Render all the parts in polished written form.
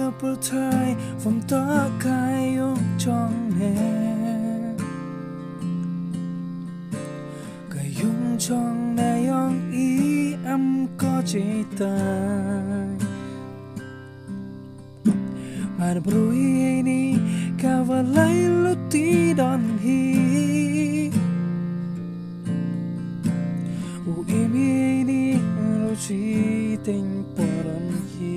ta per thai vom ta kai yong chong ne kai yong chong ne yong i am có chế tai mar brui ni kavalai luti don hi u imi ni ruchi ting poron hi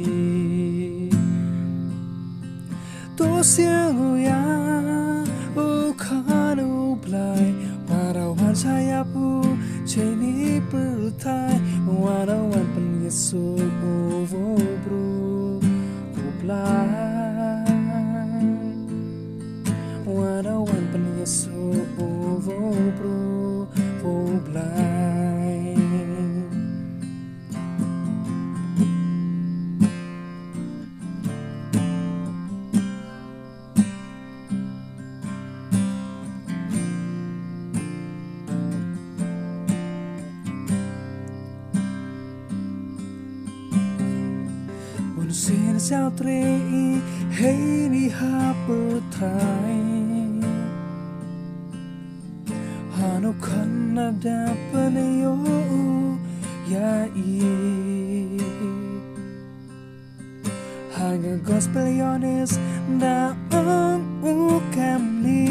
to siang ya u khanu blai warawan saya pu cheni per thai warawan pen yesu vo bru blai warawan pen yesu vo bru vo blai Sin sao tre hey ni ha per thai hanu khan na da panayo ya i hanga gospel yones na u kam ni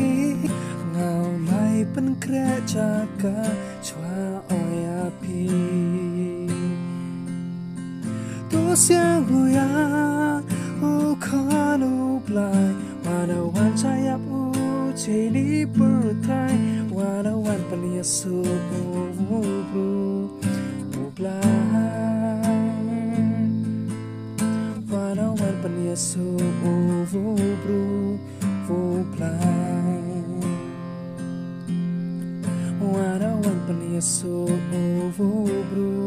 ngau lai pen kra cha ka chwa oya pi siang huya u khanu blai wanawan sayap u cheni per thai wanawan pan yesu u bru u blai wanawan pan yesu u bru u blai wanawan pan yesu u bru